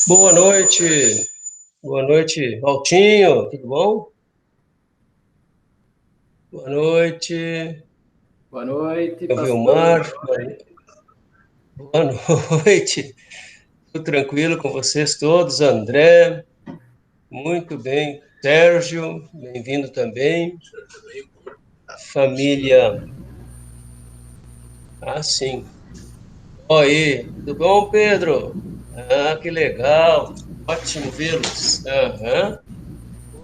Boa noite, Valtinho, tudo bom? Boa noite, Boa noite, meu pastor. Vilmar, boa noite, tudo tranquilo com vocês todos, André, muito bem, Sérgio, bem-vindo também, família, sim, oi, tudo bom, Pedro? Que legal, ótimo vê-los, aham.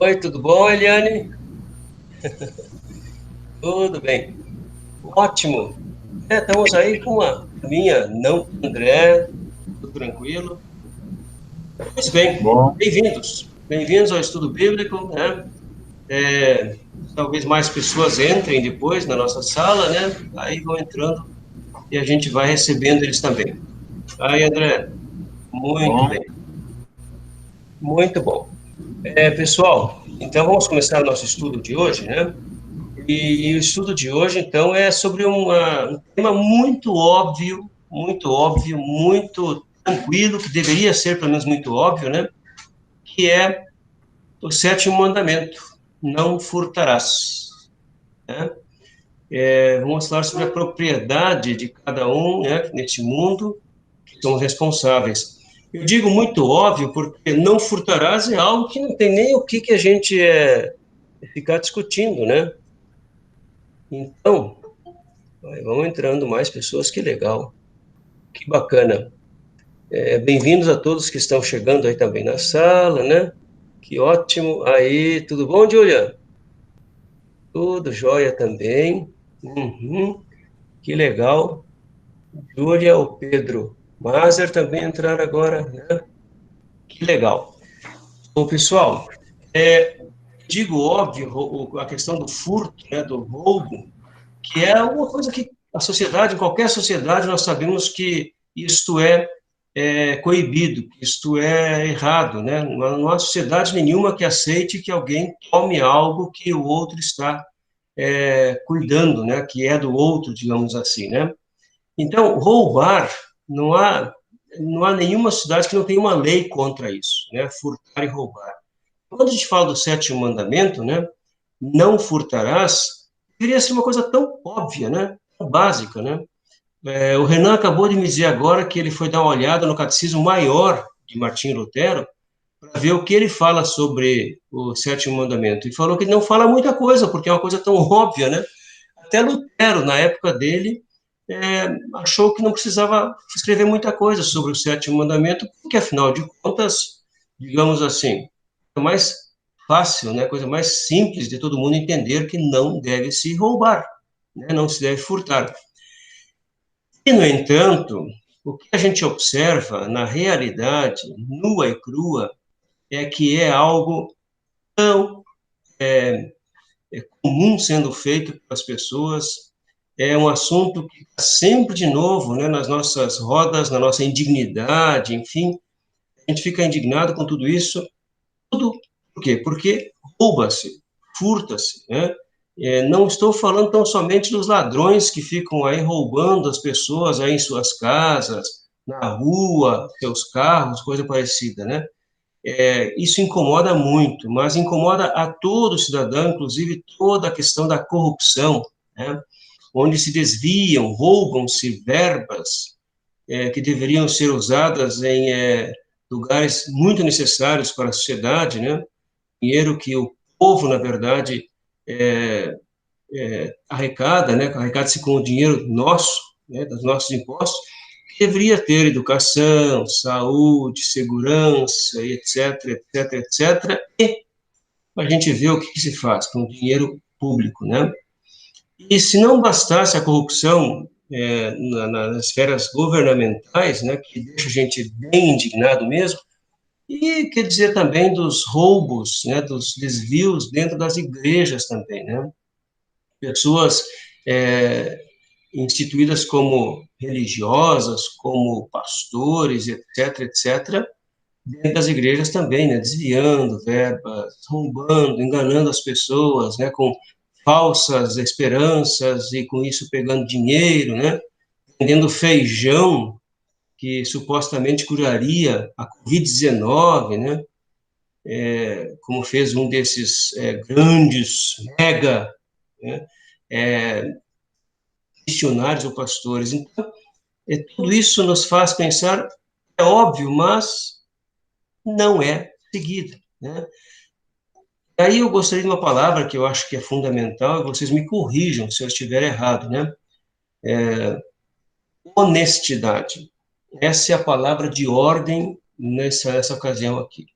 Oi, tudo bom, Eliane? Tudo bem, ótimo. Estamos aí com a minha, não André, tudo tranquilo. Pois bem, Bom, bem-vindos. Bem-vindos ao estudo bíblico, né? Talvez mais pessoas entrem depois na nossa sala, né? Aí vão entrando e a gente vai recebendo eles também. Aí, André, muito bom. bem, muito bom. Pessoal, então vamos começar o nosso estudo de hoje, né? E o estudo de hoje, então, é sobre um tema muito óbvio, muito tranquilo, que deveria ser, pelo menos, muito óbvio, né? Que é o sétimo mandamento: não furtarás. Né? Vamos falar sobre a propriedade de cada um, né, neste mundo, que são responsáveis. Eu digo muito óbvio porque não furtarás é algo que não tem nem o que a gente ficar discutindo, né? Então, vão entrando mais pessoas, que legal, que bacana. Bem-vindos a todos que estão chegando aí também na sala, né? Que ótimo. Aí, tudo bom, Julia? Tudo jóia também. Uhum, que legal. Júlia, o Pedro Mazer também entraram agora, né? Que legal. Bom, pessoal, digo óbvio, a questão do furto, né, do roubo, que é uma coisa que a sociedade, em qualquer sociedade, nós sabemos que isto é coibido, que isto é errado, né? Não há sociedade nenhuma que aceite que alguém tome algo que o outro está cuidando, né? Que é do outro, digamos assim, né? Então, roubar, não há, não há nenhuma cidade que não tenha uma lei contra isso, né? Furtar e roubar. Quando a gente fala do sétimo mandamento, né? Não furtarás, deveria ser uma coisa tão óbvia, né? Tão básica, né? O Renan acabou de me dizer agora que ele foi dar uma olhada no catecismo maior de Martinho Lutero para ver o que ele fala sobre o sétimo mandamento. E falou que não fala muita coisa, porque é uma coisa tão óbvia, né? Até Lutero, na época dele, achou que não precisava escrever muita coisa sobre o sétimo mandamento, porque, afinal de contas, digamos assim, é mais fácil, né, a coisa mais simples de todo mundo entender que não deve se roubar, né, não se deve furtar. E, no entanto, o que a gente observa na realidade, nua e crua, é que é algo tão comum sendo feito pelas pessoas, é um assunto que está sempre de novo, né, nas nossas rodas, na nossa indignidade, enfim, a gente fica indignado com tudo isso, tudo por quê? Porque rouba-se, furta-se, né? Não estou falando tão somente dos ladrões que ficam aí roubando as pessoas aí em suas casas, na rua, seus carros, coisa parecida, né? Isso incomoda muito, mas incomoda a todo cidadão, inclusive toda a questão da corrupção, né? Onde se desviam, roubam-se verbas que deveriam ser usadas em lugares muito necessários para a sociedade, né? Dinheiro que o povo, na verdade, arrecada, né? Arrecada-se com o dinheiro nosso, né? Dos nossos impostos, que deveria ter educação, saúde, segurança, etc, etc, etc. E a gente vê o que se faz com o dinheiro público, né? E se não bastasse a corrupção nas esferas governamentais, né, que deixa a gente bem indignado mesmo, e quer dizer também dos roubos, né, dos desvios dentro das igrejas também, né? Pessoas é, instituídas como religiosas, como pastores, etc., etc., dentro das igrejas também, né, desviando verbas, roubando, enganando as pessoas, né, com falsas esperanças e com isso pegando dinheiro, né, vendendo feijão que supostamente curaria a Covid-19, né? Como fez um desses grandes, mega, né? Missionários ou pastores. Então, tudo isso nos faz pensar, é óbvio, mas não é seguido, né? Aí eu gostaria de uma palavra que eu acho que é fundamental, e vocês me corrijam se eu estiver errado, né? Honestidade. Essa é a palavra de ordem nessa ocasião aqui.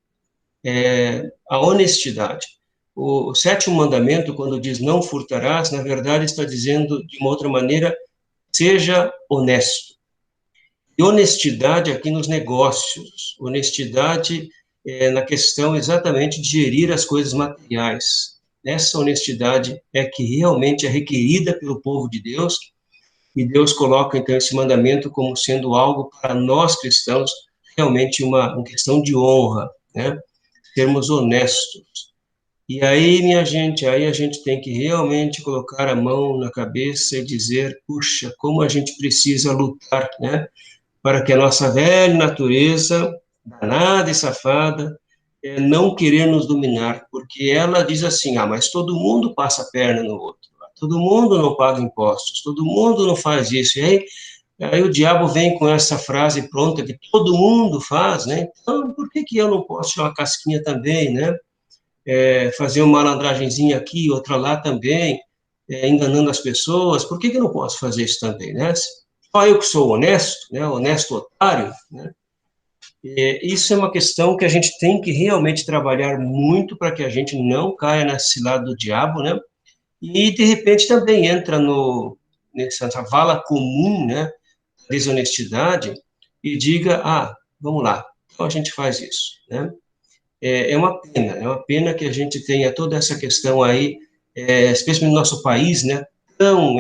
A honestidade. O sétimo mandamento, quando diz não furtarás, na verdade está dizendo de uma outra maneira, seja honesto. E honestidade aqui nos negócios, honestidade na questão exatamente de gerir as coisas materiais. Essa honestidade é que realmente é requerida pelo povo de Deus, e Deus coloca, então, esse mandamento como sendo algo para nós cristãos, realmente uma questão de honra, né? Sermos honestos. E aí, minha gente, aí a gente tem que realmente colocar a mão na cabeça e dizer, puxa, como a gente precisa lutar, né? Para que a nossa velha natureza, danada e safada, não querer nos dominar, porque ela diz assim, mas todo mundo passa a perna no outro, todo mundo não paga impostos, todo mundo não faz isso, e aí o diabo vem com essa frase pronta que todo mundo faz, né? Então, por que eu não posso tirar uma casquinha também, né? Fazer uma malandragenzinha aqui, outra lá também, enganando as pessoas, por que eu não posso fazer isso também, né? Só eu que sou honesto, né? Honesto otário, né? Isso é uma questão que a gente tem que realmente trabalhar muito para que a gente não caia nesse lado do diabo, né? E, de repente, também entra nessa vala comum, né? Desonestidade, e diga, vamos lá, então a gente faz isso, né? É uma pena que a gente tenha toda essa questão aí, especialmente no nosso país, né, tão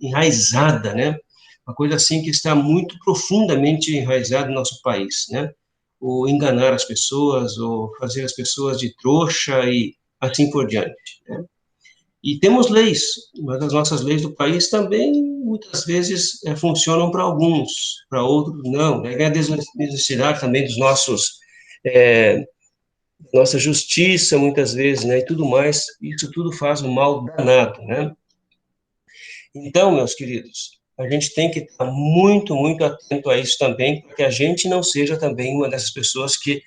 enraizada, né, uma coisa assim que está muito profundamente enraizada no nosso país, né, o enganar as pessoas, ou fazer as pessoas de trouxa e assim por diante, né. E temos leis, mas as nossas leis do país também, muitas vezes, funcionam para alguns, para outros não, né, a desonestidade também dos nossos nossa justiça, muitas vezes, né, e tudo mais, isso tudo faz um mal danado, né? Então, meus queridos, a gente tem que estar muito, muito atento a isso também, para que a gente não seja também uma dessas pessoas que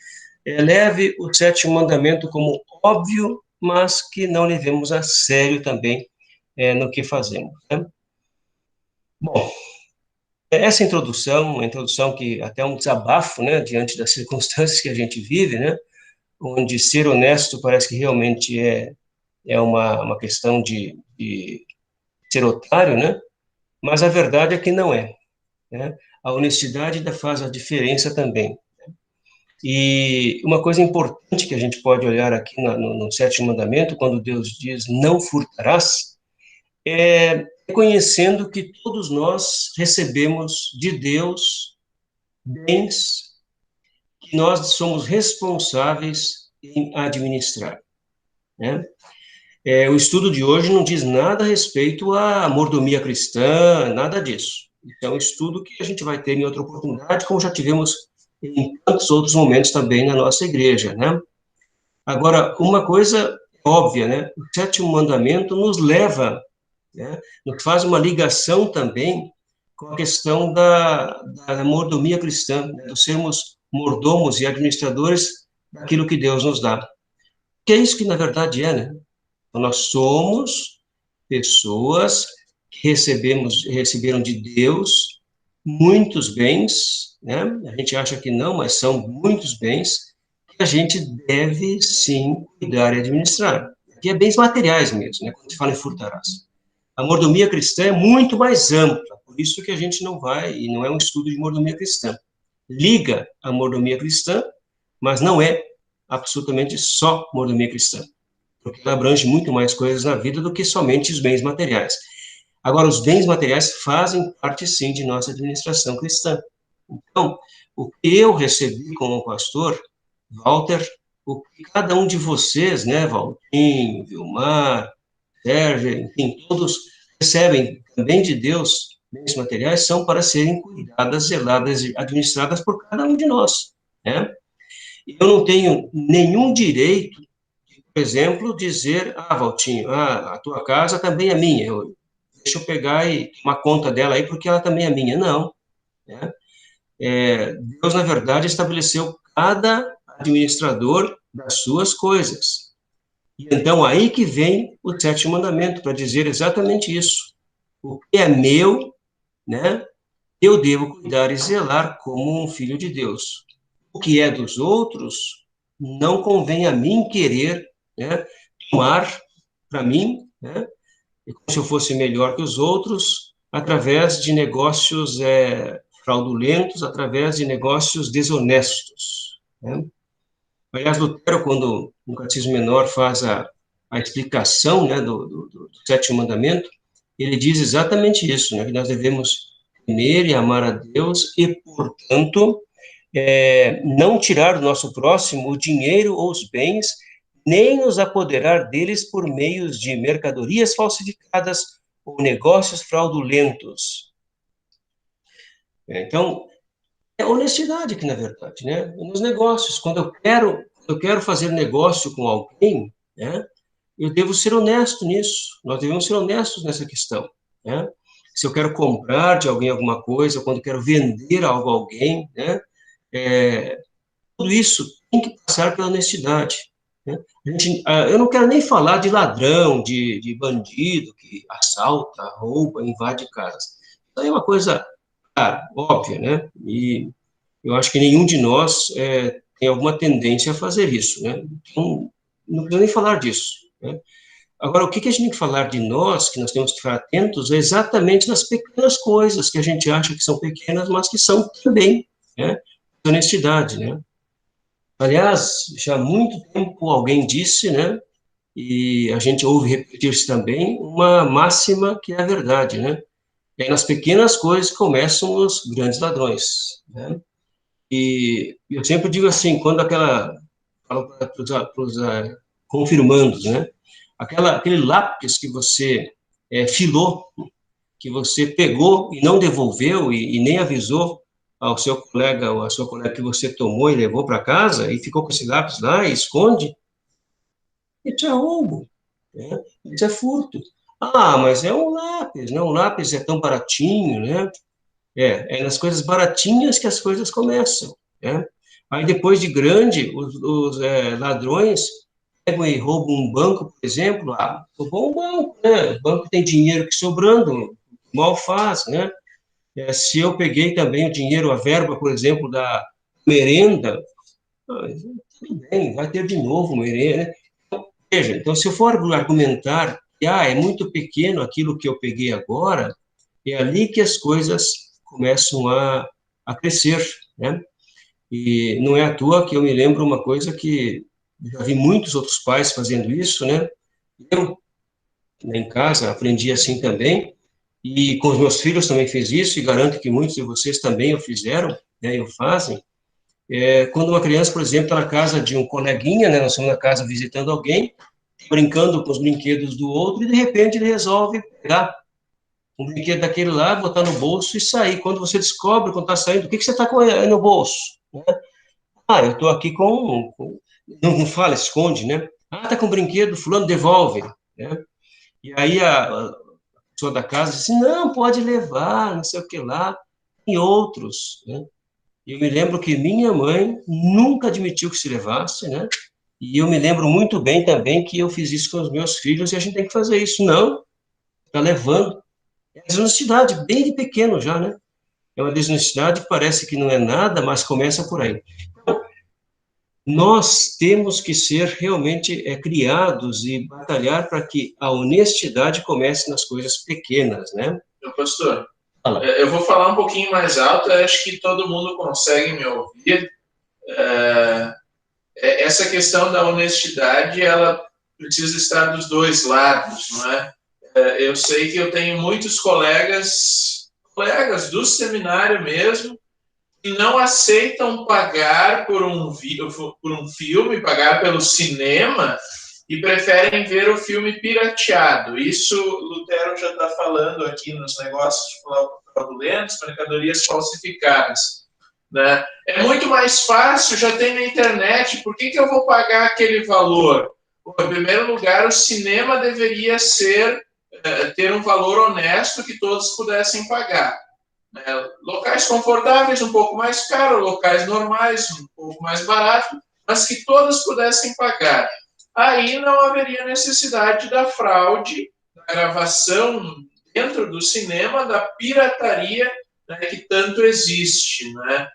leve o sétimo mandamento como óbvio, mas que não levemos a sério também no que fazemos, né? Bom, essa introdução, uma introdução que até é um desabafo, né, diante das circunstâncias que a gente vive, né, onde ser honesto parece que realmente é uma questão de ser otário, né? Mas a verdade é que não é, né? A honestidade ainda faz a diferença também. E uma coisa importante que a gente pode olhar aqui no sétimo mandamento, quando Deus diz não furtarás, é reconhecendo que todos nós recebemos de Deus bens que nós somos responsáveis em administrar, né? O estudo de hoje não diz nada a respeito à mordomia cristã, nada disso. É um estudo que a gente vai ter em outra oportunidade, como já tivemos em tantos outros momentos também na nossa igreja, né? Agora, uma coisa óbvia, né? O sétimo mandamento nos leva, né? Nos faz uma ligação também com a questão da mordomia cristã, né? De sermos mordomos e administradores daquilo que Deus nos dá. Que é isso que, na verdade, né? Então, nós somos pessoas que receberam de Deus muitos bens, né? A gente acha que não, mas são muitos bens que a gente deve, sim, cuidar e administrar. Que é bens materiais mesmo, né? Quando se fala em furtarás. A mordomia cristã é muito mais ampla, por isso que a gente não vai, e não é um estudo de mordomia cristã. Liga a mordomia cristã, mas não é absolutamente só mordomia cristã, porque ela abrange muito mais coisas na vida do que somente os bens materiais. Agora, os bens materiais fazem parte, sim, de nossa administração cristã. Então, o que eu recebi como pastor, Walter, o que cada um de vocês, né, Valtinho, Vilmar, Sérgio, enfim, todos recebem também de Deus, bens materiais são para serem cuidadas, zeladas e administradas por cada um de nós, né? Eu não tenho nenhum direito, por exemplo, dizer, Valtinho, a tua casa também é minha, deixa eu pegar e tomar conta dela aí, porque ela também é minha. Não, né? Deus, na verdade, estabeleceu cada administrador das suas coisas. E então, aí que vem o sétimo mandamento, para dizer exatamente isso. O que é meu, né, eu devo cuidar e zelar como um filho de Deus. O que é dos outros, não convém a mim querer, né, tomar para mim, né, como se eu fosse melhor que os outros, através de negócios fraudulentos, através de negócios desonestos, né? Aliás, Lutero, quando no Catecismo Menor faz a explicação, né, do sétimo mandamento, ele diz exatamente isso, né, que nós devemos temer e amar a Deus e, portanto, não tirar do nosso próximo o dinheiro ou os bens, nem nos apoderar deles por meios de mercadorias falsificadas ou negócios fraudulentos. Então, é honestidade aqui, na verdade, né? Nos negócios, quando eu quero fazer negócio com alguém, né? Eu devo ser honesto nisso. Nós devemos ser honestos nessa questão, né? Se eu quero comprar de alguém alguma coisa, quando eu quero vender algo a alguém, né? Tudo isso tem que passar pela honestidade, né? Eu não quero nem falar de ladrão, de bandido que assalta, rouba, invade casas. Isso aí é uma coisa, óbvia, né? E eu acho que nenhum de nós tem alguma tendência a fazer isso, né? Então, não precisa nem falar disso, né? Agora, o que a gente tem que falar de nós, que nós temos que ficar atentos, é exatamente nas pequenas coisas que a gente acha que são pequenas, mas que são também, né? Honestidade, né? Aliás, já há muito tempo alguém disse, né? E a gente ouve repetir-se também, uma máxima que é a verdade, né? É nas pequenas coisas que começam os grandes ladrões, né? E eu sempre digo assim, quando falo para os confirmandos, né? Aquele lápis que você filou, que você pegou e não devolveu e nem avisou ao seu colega ou à sua colega que você tomou e levou para casa e ficou com esse lápis lá e esconde, isso é roubo, né? Isso é furto. Mas é um lápis, né? Um lápis é tão baratinho, né? É nas coisas baratinhas que as coisas começam, né? Aí, depois de grande, os ladrões pegam e roubam um banco, por exemplo. Roubou um banco, né? O banco tem dinheiro que sobrando, mal faz, né? Se eu peguei também o dinheiro, a verba, por exemplo, da merenda, tudo bem, vai ter de novo merenda, né? Veja, então, se eu for argumentar que é muito pequeno aquilo que eu peguei agora, é ali que as coisas começam a crescer, né? E não é à toa que eu me lembro uma coisa que já vi muitos outros pais fazendo isso, né? Eu, em casa, aprendi assim também, e com os meus filhos também fiz isso, e garanto que muitos de vocês também o fizeram, né, e o fazem. Quando uma criança, por exemplo, está na casa de um coleguinha, né, nós estamos na casa visitando alguém, brincando com os brinquedos do outro, e de repente ele resolve pegar um brinquedo daquele lá, botar no bolso e sair. Quando você descobre, quando está saindo, o que você está com aí no bolso? Né? Eu estou aqui não fala, esconde, né? Tá com brinquedo, fulano, devolve, né? E aí a pessoa da casa disse, não, pode levar, não sei o que lá, e outros, né? Eu me lembro que minha mãe nunca admitiu que se levasse, né? E eu me lembro muito bem também que eu fiz isso com os meus filhos, e a gente tem que fazer isso. Não, está levando. É desonestidade, bem de pequeno já, né? É uma desonestidade que parece que não é nada, mas começa por aí. Então, nós temos que ser realmente criados e batalhar para que a honestidade comece nas coisas pequenas, né? Meu pastor, Fala. eu vou falar um pouquinho mais alto, eu acho que todo mundo consegue me ouvir. Essa questão da honestidade, ela precisa estar dos dois lados, não é? Eu sei que eu tenho muitos colegas do seminário mesmo, que não aceitam pagar por um filme, pagar pelo cinema, e preferem ver o filme pirateado. Isso Lutero já está falando aqui nos negócios fraudulentos, mercadorias falsificadas. Né? É muito mais fácil, já tem na internet, por que eu vou pagar aquele valor? Bom, em primeiro lugar, o cinema deveria ter um valor honesto que todos pudessem pagar. Né? Locais confortáveis, um pouco mais caro, locais normais, um pouco mais barato, mas que todos pudessem pagar. Aí não haveria necessidade da fraude, da gravação dentro do cinema, da pirataria, né, que tanto existe. Né?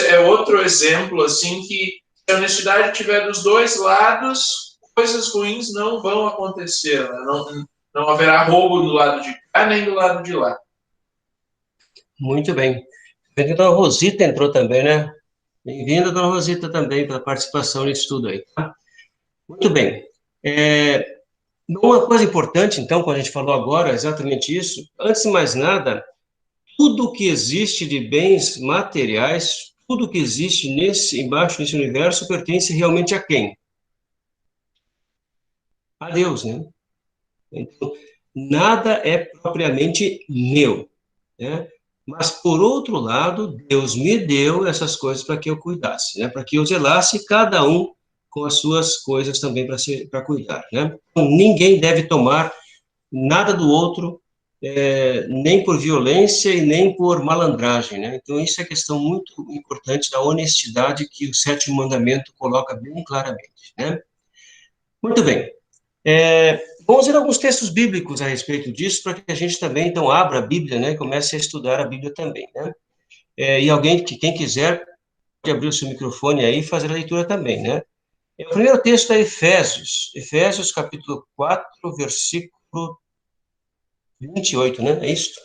É outro exemplo, assim, que se a honestidade estiver dos dois lados, coisas ruins não vão acontecer. Né? Não haverá roubo do lado de cá nem do lado de lá. Muito bem. Então, a Rosita entrou também, né? Bem-vinda, dona Rosita, também, pela participação nesse estudo aí. Tá? Muito bem. Uma coisa importante, então, quando a gente falou agora, é exatamente isso. Antes de mais nada, tudo que existe de bens materiais, tudo que existe embaixo desse universo, pertence realmente a quem? A Deus, né? Então, nada é propriamente meu, né? Mas, por outro lado, Deus me deu essas coisas para que eu cuidasse, né? Para que eu zelasse, cada um com as suas coisas também para cuidar, né? Então, ninguém deve tomar nada do outro, nem por violência e nem por malandragem, né? Então, isso é questão muito importante da honestidade que o sétimo mandamento coloca bem claramente, né? Muito bem. Vamos ver alguns textos bíblicos a respeito disso, para que a gente também, então, abra a Bíblia, né, e comece a estudar a Bíblia também, né? E alguém, quem quiser, pode abrir o seu microfone aí e fazer a leitura também, né? O primeiro texto é Efésios capítulo 4, versículo 28, né? É isso?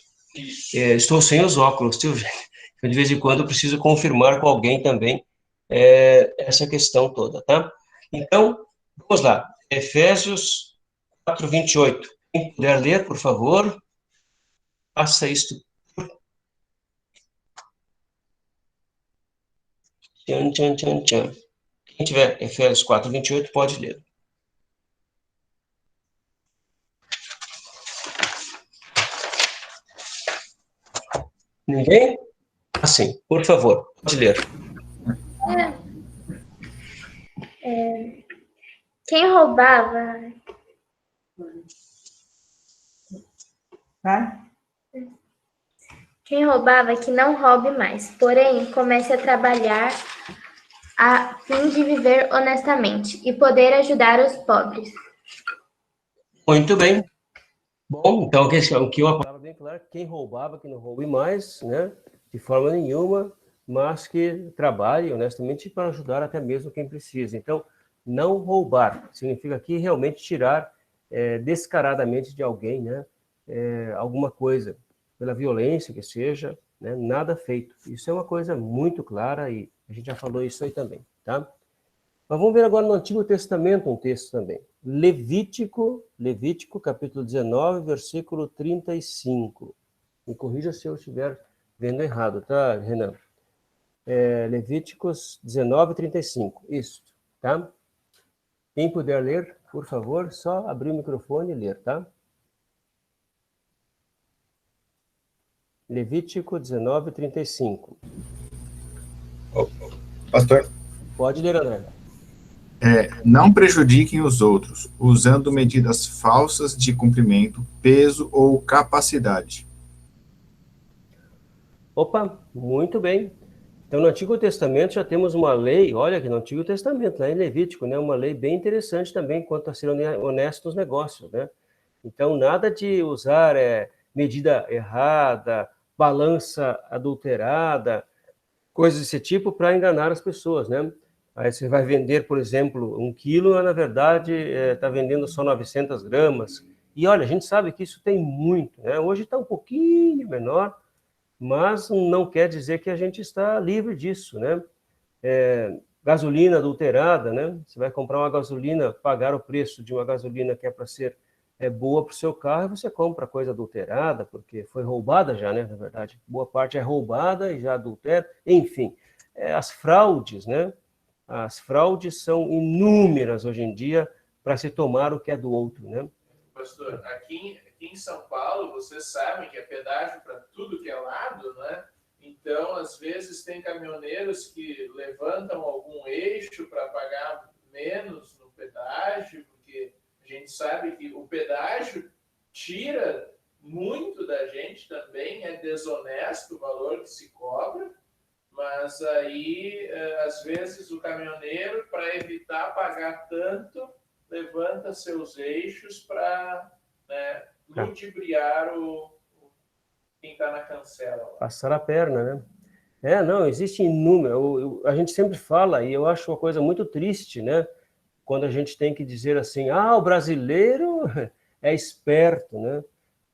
Estou sem os óculos, tio. De vez em quando eu preciso confirmar com alguém também essa questão toda, tá? Então, vamos lá. Efésios 4, 28. Quem puder ler, por favor, faça isto. Tchan, tchan, tchan, tchan. Quem tiver Efésios 4, 28, pode ler. Ninguém? Assim, por favor, pode ler. Quem roubava... Quem roubava, que não roube mais, porém, comece a trabalhar a fim de viver honestamente e poder ajudar os pobres. Muito bem. Bom, então, aqui uma palavra bem clara, quem roubava, que não roube mais, né, de forma nenhuma, mas que trabalhe honestamente para ajudar até mesmo quem precisa. Então, não roubar significa aqui realmente tirar descaradamente de alguém, né, alguma coisa, pela violência que seja, né, nada feito. Isso é uma coisa muito clara e a gente já falou isso aí também, tá? Mas vamos ver agora no Antigo Testamento um texto também. Levítico, capítulo 19, versículo 35. Me corrija se eu estiver vendo errado, tá, Renan? Levíticos 19, 35. Isso, tá? Quem puder ler, por favor, só abrir o microfone e ler, tá? Levítico 19, 35. Pastor? Pode ler, André. Não prejudiquem os outros, usando medidas falsas de comprimento, peso ou capacidade. Opa, muito bem. Então, no Antigo Testamento já temos uma lei, olha aqui no Antigo Testamento, lá em Levítico, né, uma lei bem interessante também quanto a ser honesto nos negócios, né? Então, nada de usar medida errada, balança adulterada, coisas desse tipo para enganar as pessoas, né? Aí você vai vender, por exemplo, 1 quilo, na verdade está vendendo só 900 gramas. E olha, a gente sabe que isso tem muito, né? Hoje está um pouquinho menor, mas não quer dizer que a gente está livre disso, né? Gasolina adulterada, né? Você vai comprar uma gasolina, pagar o preço de uma gasolina que é para ser boa para o seu carro, e você compra coisa adulterada, porque foi roubada já, né? Na verdade, boa parte é roubada e já adultera, enfim. As fraudes, né? As fraudes são inúmeras hoje em dia, para se tomar o que é do outro, né? Pastor, aqui em São Paulo, vocês sabem que é pedágio para tudo que é lado, né? Então, às vezes, tem caminhoneiros que levantam algum eixo para pagar menos no pedágio, porque a gente sabe que o pedágio tira muito da gente também, é desonesto o valor que se cobra, mas aí, às vezes, o caminhoneiro, para evitar pagar tanto, levanta seus eixos para, né, ludibriar quem está na cancela. Passar a perna, né? Não, existe inúmero. A gente sempre fala, e eu acho uma coisa muito triste, né? Quando a gente tem que dizer assim, o brasileiro é esperto, né?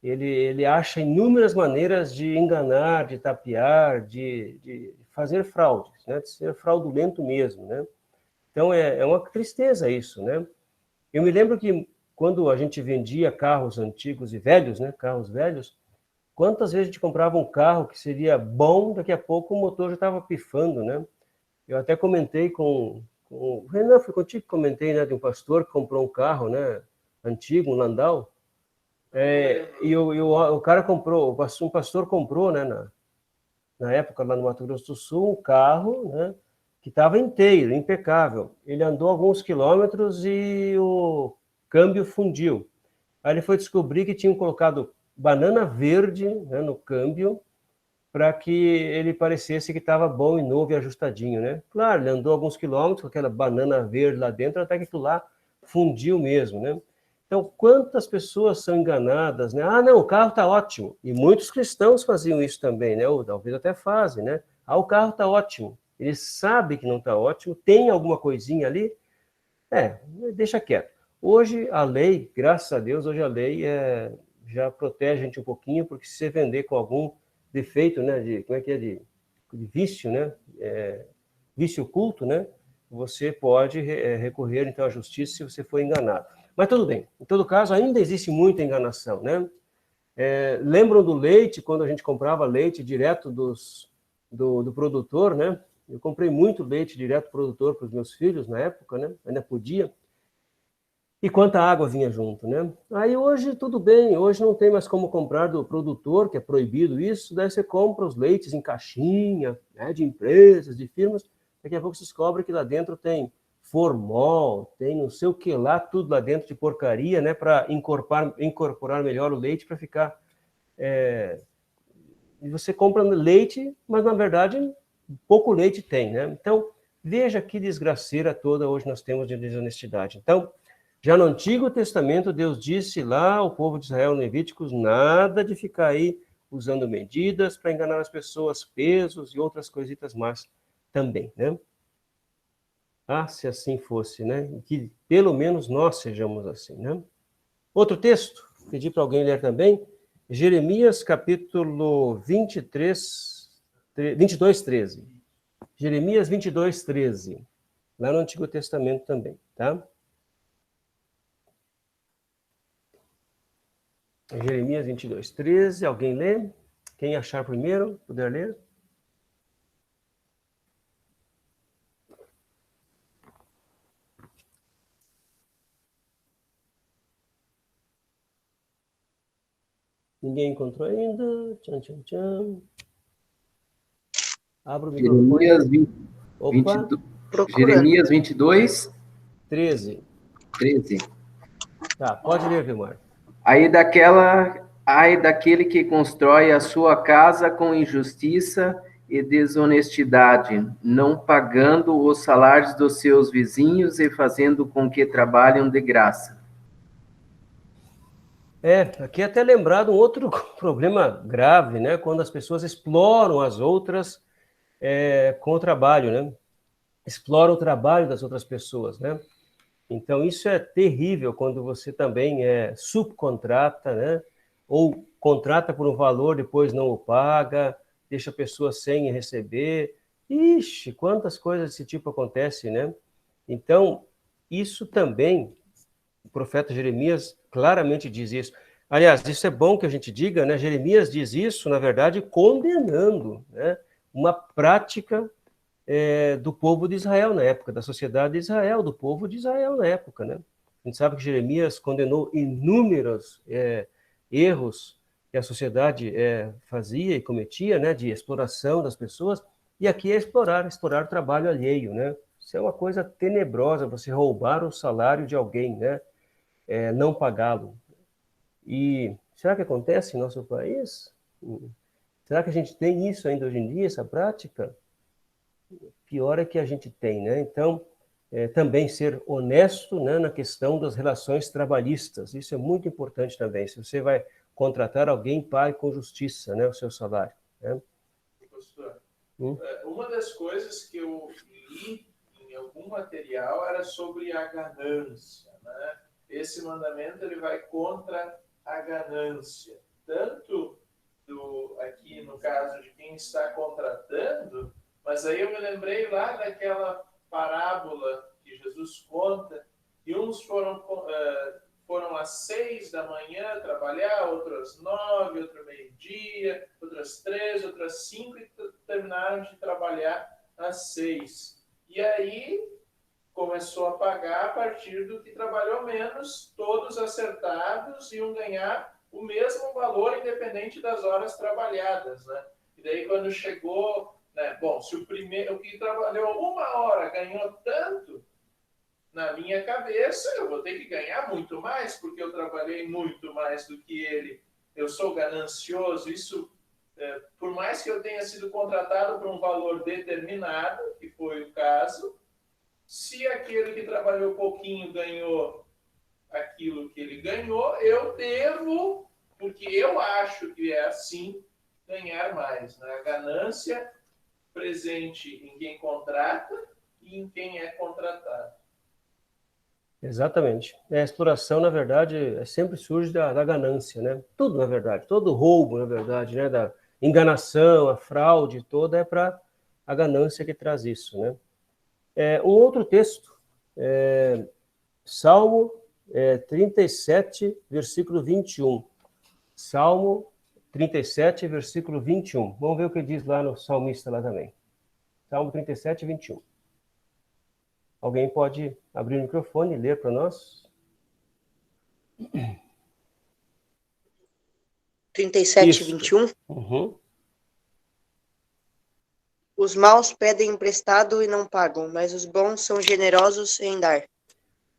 Ele acha inúmeras maneiras de enganar, de tapear, de fazer fraudes, né? De ser fraudulento mesmo, né? Então, é uma tristeza isso, né? Eu me lembro que quando a gente vendia carros antigos e velhos, né? Carros velhos, quantas vezes a gente comprava um carro que seria bom, daqui a pouco o motor já estava pifando, né? Eu até comentei com o Renan, foi contigo que comentei, né, de um pastor que comprou um carro, né, antigo, um Landau, e o cara comprou, um pastor comprou, né, na época lá no Mato Grosso do Sul, um carro, né, que estava inteiro, impecável. Ele andou alguns quilômetros e o câmbio fundiu. Aí ele foi descobrir que tinham colocado banana verde, né, no câmbio, para que ele parecesse que estava bom e novo e ajustadinho, né? Claro, ele andou alguns quilômetros com aquela banana verde lá dentro, até que aquilo lá fundiu mesmo, né? Então, quantas pessoas são enganadas, né? Não, o carro está ótimo. E muitos cristãos faziam isso também, né? Ou talvez até fazem, né? O carro está ótimo. Ele sabe que não está ótimo, tem alguma coisinha ali, deixa quieto. Hoje, a lei, graças a Deus, hoje a lei já protege a gente um pouquinho, porque se você vender com algum defeito, né, de vício, né, vício oculto, né, você pode recorrer, então, à justiça se você for enganado. Mas tudo bem, em todo caso, ainda existe muita enganação, né? Lembram do leite, quando a gente comprava leite direto do produtor, né? Eu comprei muito leite direto do produtor para os meus filhos na época, né? Ainda podia. E quanta água vinha junto, né? Aí hoje tudo bem, hoje não tem mais como comprar do produtor, que é proibido isso, daí você compra os leites em caixinha, né, de empresas, de firmas, daqui a pouco você descobre que lá dentro tem formol, tem não sei o que lá, tudo lá dentro de porcaria, né, para incorporar melhor o leite para ficar... E você compra leite, mas na verdade pouco leite tem, né? Então, veja que desgraceira toda hoje nós temos de desonestidade. Então, já no Antigo Testamento, Deus disse lá ao povo de Israel, no Levíticos, nada de ficar aí usando medidas para enganar as pessoas, pesos e outras coisitas mais também, né? Se assim fosse, né? Que pelo menos nós sejamos assim, né? Outro texto, pedi para alguém ler também, Jeremias capítulo 22, 13. Jeremias 22, 13. Lá no Antigo Testamento também, tá? Jeremias 22, 13. Alguém lê? Quem achar primeiro, puder ler? Ninguém encontrou ainda? Tchan, tchan, tchan. Abra o microfone. Jeremias 22, 13. Tá, pode ler, Vilmar. Ai daquele que constrói a sua casa com injustiça e desonestidade, não pagando os salários dos seus vizinhos e fazendo com que trabalhem de graça. Aqui é até lembrado um outro problema grave, né? Quando as pessoas exploram as outras com o trabalho, né? Exploram o trabalho das outras pessoas, né? Então, isso é terrível quando você também subcontrata, né? Ou contrata por um valor, depois não o paga, deixa a pessoa sem receber. Ixi, quantas coisas desse tipo acontecem, né? Então, isso também, o profeta Jeremias claramente diz isso. Aliás, isso é bom que a gente diga, né? Jeremias diz isso, na verdade, condenando, né, uma prática do povo de Israel na época, da sociedade de Israel, do povo de Israel na época, né? A gente sabe que Jeremias condenou inúmeros erros que a sociedade fazia e cometia, né, de exploração das pessoas, e aqui é explorar o trabalho alheio, né? Isso é uma coisa tenebrosa, você roubar o salário de alguém, né? Não pagá-lo. E será que acontece em nosso país? Será que a gente tem isso ainda hoje em dia, essa prática? Pior é que a gente tem, né? Então, também ser honesto, né, na questão das relações trabalhistas. Isso é muito importante também. Se você vai contratar alguém, pague com justiça, né, o seu salário. Né? Pastor, uma das coisas que eu li em algum material era sobre a ganância, né? Esse mandamento ele vai contra a ganância, tanto aqui no caso de quem está contratando, mas aí eu me lembrei lá daquela parábola que Jesus conta, e uns foram às 6 da manhã trabalhar, outros às 9, outro meio-dia, outras 3, outras 5, e terminaram de trabalhar às 6. E aí começou a pagar a partir do que trabalhou menos, todos acertados iam ganhar o mesmo valor, independente das horas trabalhadas, né? E daí quando chegou, né, bom, se o que trabalhou 1 hora ganhou tanto, na minha cabeça eu vou ter que ganhar muito mais, porque eu trabalhei muito mais do que ele. Eu sou ganancioso, isso, por mais que eu tenha sido contratado por um valor determinado, que foi o caso, se aquele que trabalhou pouquinho ganhou aquilo que ele ganhou, eu devo, porque eu acho que é assim, ganhar mais. Né? A ganância presente em quem contrata e em quem é contratado. Exatamente. A exploração, na verdade, sempre surge da ganância, né? Tudo, na verdade, todo roubo, na verdade, né? Da enganação, a fraude toda é para a ganância que traz isso, né? Um outro texto, Salmo 37, versículo 21. Salmo 37, versículo 21. Vamos ver o que diz lá no salmista lá também. Salmo 37, 21. Alguém pode abrir o microfone e ler para nós? 37, 21. Uhum. Os maus pedem emprestado e não pagam, mas os bons são generosos em dar.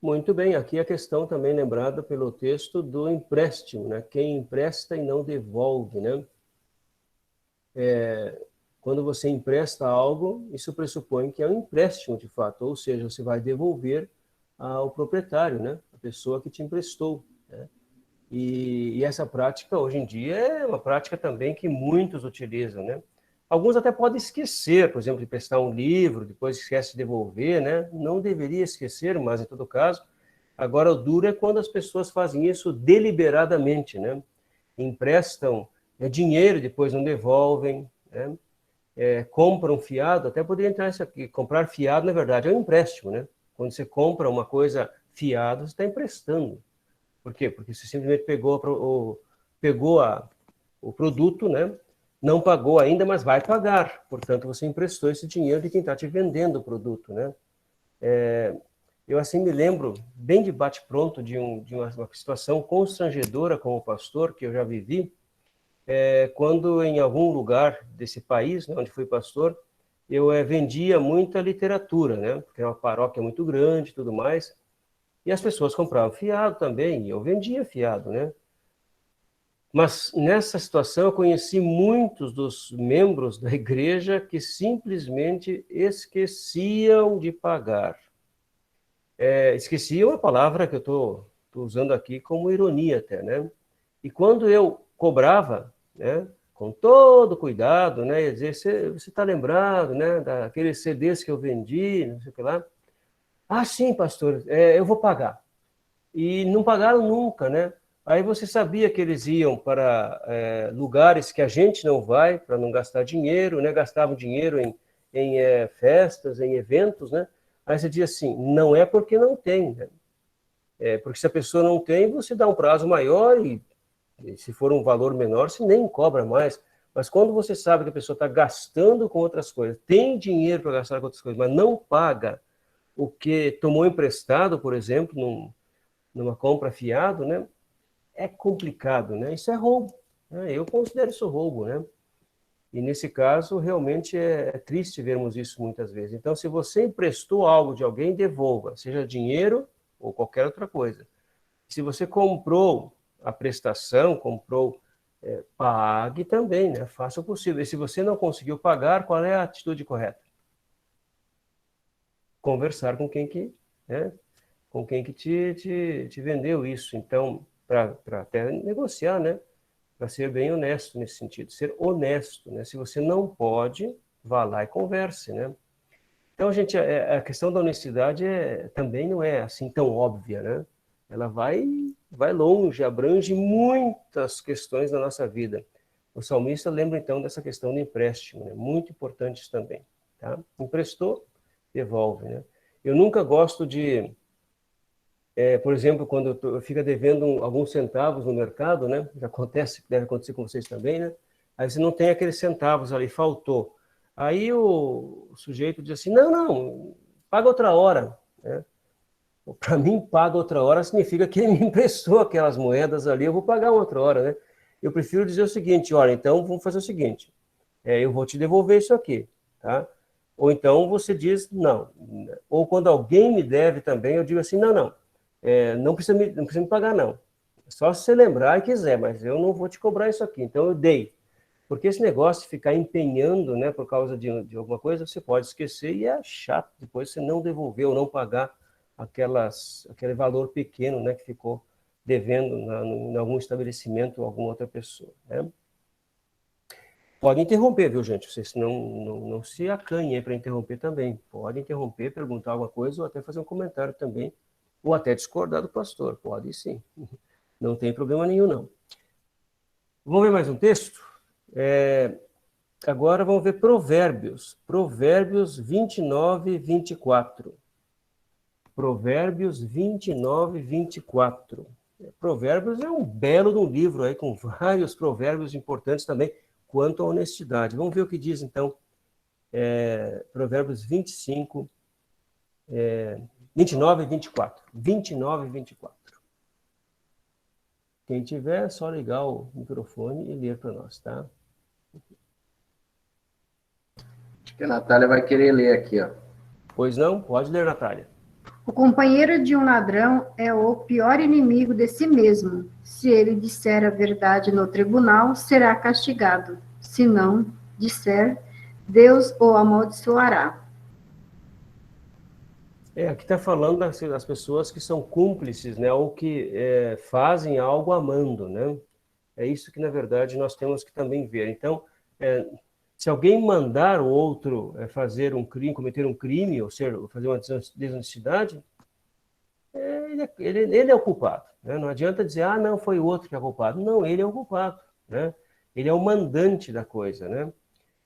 Muito bem, aqui a questão também lembrada pelo texto do empréstimo, né? Quem empresta e não devolve, né? Quando você empresta algo, isso pressupõe que é um empréstimo de fato, ou seja, você vai devolver ao proprietário, né? A pessoa que te emprestou, né? E essa prática, hoje em dia, é uma prática também que muitos utilizam, né? Alguns até podem esquecer, por exemplo, de prestar um livro, depois esquece de devolver, né? Não deveria esquecer, mas em todo caso. Agora, o duro é quando as pessoas fazem isso deliberadamente, né? Emprestam dinheiro, depois não devolvem, né? Compram fiado, até poderia entrar isso aqui, comprar fiado, na verdade, é um empréstimo, né? Quando você compra uma coisa fiado, você está emprestando. Por quê? Porque você simplesmente pegou o produto, né? Não pagou ainda, mas vai pagar. Portanto, você emprestou esse dinheiro de quem está te vendendo o produto, né? Eu, assim, me lembro bem de bate-pronto de uma situação constrangedora como pastor que eu já vivi, quando em algum lugar desse país, né, onde fui pastor, eu vendia muita literatura, né? Porque é uma paróquia muito grande e tudo mais, e as pessoas compravam fiado também, e eu vendia fiado, né? Mas nessa situação eu conheci muitos dos membros da igreja que simplesmente esqueciam de pagar. Esqueciam a palavra que eu estou usando aqui como ironia até, né? E quando eu cobrava, né, com todo cuidado, né, ia dizer, você está lembrado, né, daqueles CDs que eu vendi, não sei o que lá? Ah, sim, pastor, eu vou pagar. E não pagaram nunca, né? Aí você sabia que eles iam para lugares que a gente não vai, para não gastar dinheiro, né? Gastavam dinheiro em festas, em eventos, né? Aí você diz assim, não é porque não tem, né? Porque se a pessoa não tem, você dá um prazo maior e se for um valor menor, você nem cobra mais. Mas quando você sabe que a pessoa está gastando com outras coisas, tem dinheiro para gastar com outras coisas, mas não paga o que tomou emprestado, por exemplo, numa compra fiado, né? É complicado, né? Isso é roubo, né? Eu considero isso roubo, né? E nesse caso, realmente é triste vermos isso muitas vezes. Então, se você emprestou algo de alguém, devolva, seja dinheiro ou qualquer outra coisa. Se você comprou a prestação, pague também, né? Faça o possível. E se você não conseguiu pagar, qual é a atitude correta? Conversar com quem que, né? Com quem que te vendeu isso. Então, para até negociar, né? Para ser bem honesto nesse sentido, ser honesto, né? Se você não pode, vá lá e converse, né? Então, gente, a questão da honestidade também não é assim tão óbvia, né? Ela vai longe, abrange muitas questões da nossa vida. O salmista lembra, então, dessa questão do empréstimo, né? Muito importante isso também, tá? Emprestou, devolve, né? Eu nunca gosto de, por exemplo, quando fica devendo alguns centavos no mercado, né? Já acontece, deve acontecer com vocês também, né? Aí você não tem aqueles centavos ali, faltou. Aí o sujeito diz assim, não, paga outra hora, né? Para mim, paga outra hora significa que ele me emprestou aquelas moedas ali, eu vou pagar outra hora, né? Eu prefiro dizer o seguinte, olha, então vamos fazer o seguinte, eu vou te devolver isso aqui, tá? Ou então você diz não. Ou quando alguém me deve também, eu digo assim, não, não precisa me pagar não. Só se você lembrar e quiser, mas eu não vou te cobrar isso aqui, então eu dei. Porque esse negócio de ficar empenhando, né, por causa de alguma coisa, você pode esquecer e é chato depois você não devolver ou não pagar aquele valor pequeno, né, que ficou devendo em algum estabelecimento ou alguma outra pessoa, né? Pode interromper, viu, gente? Vocês não se acanhem para interromper também. Pode interromper, perguntar alguma coisa ou até fazer um comentário também, ou até discordar do pastor. Pode sim. Não tem problema nenhum, não. Vamos ver mais um texto? Agora vamos ver Provérbios. Provérbios 29, 24. Provérbios 29, 24. Provérbios é um belo de um livro aí, com vários provérbios importantes também, quanto à honestidade. Vamos ver o que diz, então, Provérbios 25, 29 e 24. 29 e 24. Quem tiver, é só ligar o microfone e ler para nós, tá? Acho que a Natália vai querer ler aqui, ó. Pois não? Pode ler, Natália. O companheiro de um ladrão é o pior inimigo de si mesmo. Se ele disser a verdade no tribunal, será castigado. Se não disser, Deus o amaldiçoará. Aqui está falando das pessoas que são cúmplices, né, ou que fazem algo amando, né? É isso que, na verdade, nós temos que também ver. Então, se alguém mandar o outro fazer um crime, cometer um crime, ou fazer uma desonestidade, ele é o culpado, né? Não adianta dizer, não, foi o outro que é o culpado. Não, ele é o culpado, né? Ele é o mandante da coisa, né?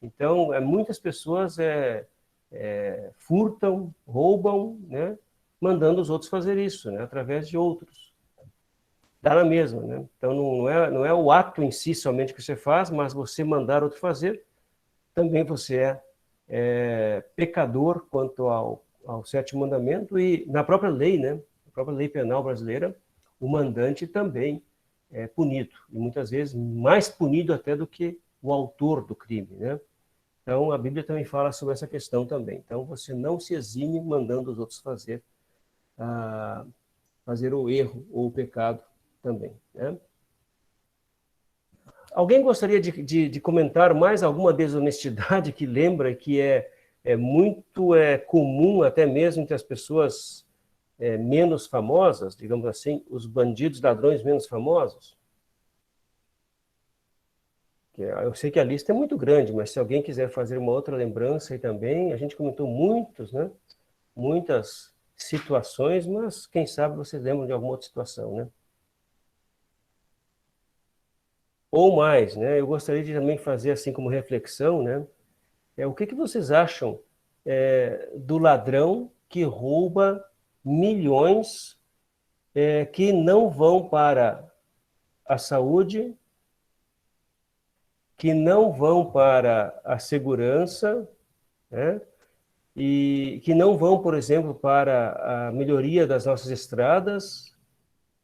Então, muitas pessoas furtam, roubam, né? Mandando os outros fazer isso, né? Através de outros. Dá na mesma, né? Então, não é o ato em si somente que você faz, mas você mandar outro fazer, também você é pecador quanto ao sétimo mandamento e na própria lei, né? Na própria lei penal brasileira, o mandante também é punido, e muitas vezes mais punido até do que o autor do crime, né? Então, a Bíblia também fala sobre essa questão também. Então, você não se exime mandando os outros fazer o erro ou o pecado também, né? Alguém gostaria de comentar mais alguma desonestidade que lembra que é muito comum, até mesmo entre as pessoas menos famosas, digamos assim, os bandidos, ladrões menos famosos? Eu sei que a lista é muito grande, mas se alguém quiser fazer uma outra lembrança aí também, a gente comentou né? Muitas situações, mas quem sabe vocês lembram de alguma outra situação, né? Ou mais, né? Eu gostaria de também fazer assim como reflexão, né? O que vocês acham do ladrão que rouba milhões que não vão para a saúde, que não vão para a segurança, né? E que não vão, por exemplo, para a melhoria das nossas estradas,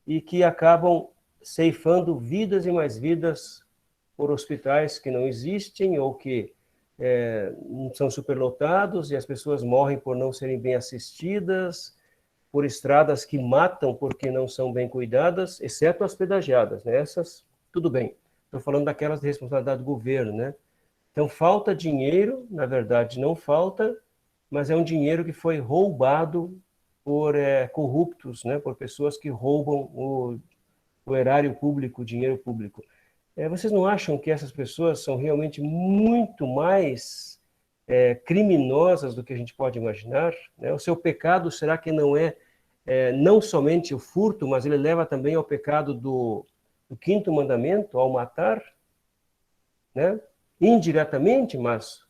e que acabam ceifando vidas e mais vidas por hospitais que não existem ou que são superlotados e as pessoas morrem por não serem bem assistidas, por estradas que matam porque não são bem cuidadas, exceto as pedagiadas, né? Essas, tudo bem. Estou falando daquelas de responsabilidade do governo, né? Então, falta dinheiro, na verdade não falta, mas é um dinheiro que foi roubado por corruptos, né? Por pessoas que roubam o erário público, o dinheiro público. Vocês não acham que essas pessoas são realmente muito mais criminosas do que a gente pode imaginar? Né? O seu pecado, será que não é não somente o furto, mas ele leva também ao pecado do quinto mandamento, ao matar? Né? Indiretamente, mas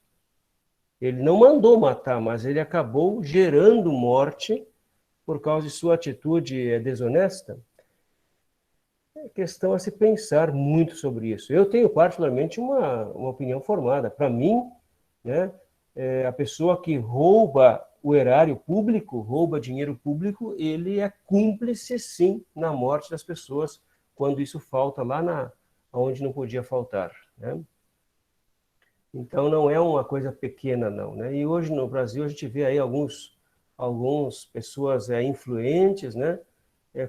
ele não mandou matar, mas ele acabou gerando morte por causa de sua atitude desonesta. É questão a se pensar muito sobre isso. Eu tenho particularmente uma opinião formada. Para mim, né, a pessoa que rouba o erário público, rouba dinheiro público, ele é cúmplice, sim, na morte das pessoas, quando isso falta lá onde não podia faltar. Né? Então, não é uma coisa pequena, não. Né? E hoje, no Brasil, a gente vê aí algumas pessoas influentes, né?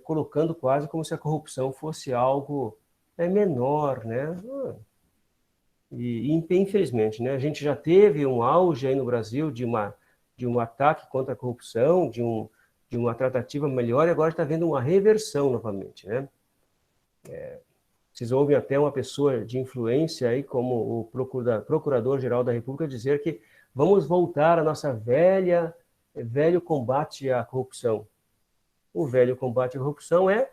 Colocando quase como se a corrupção fosse algo menor, né? E infelizmente, né, a gente já teve um auge aí no Brasil de um ataque contra a corrupção, de uma tratativa melhor, e agora está havendo uma reversão novamente, né? Vocês ouvem até uma pessoa de influência aí, como o Procurador-Geral da República, dizer que vamos voltar à nossa velho combate à corrupção. O velho combate à corrupção é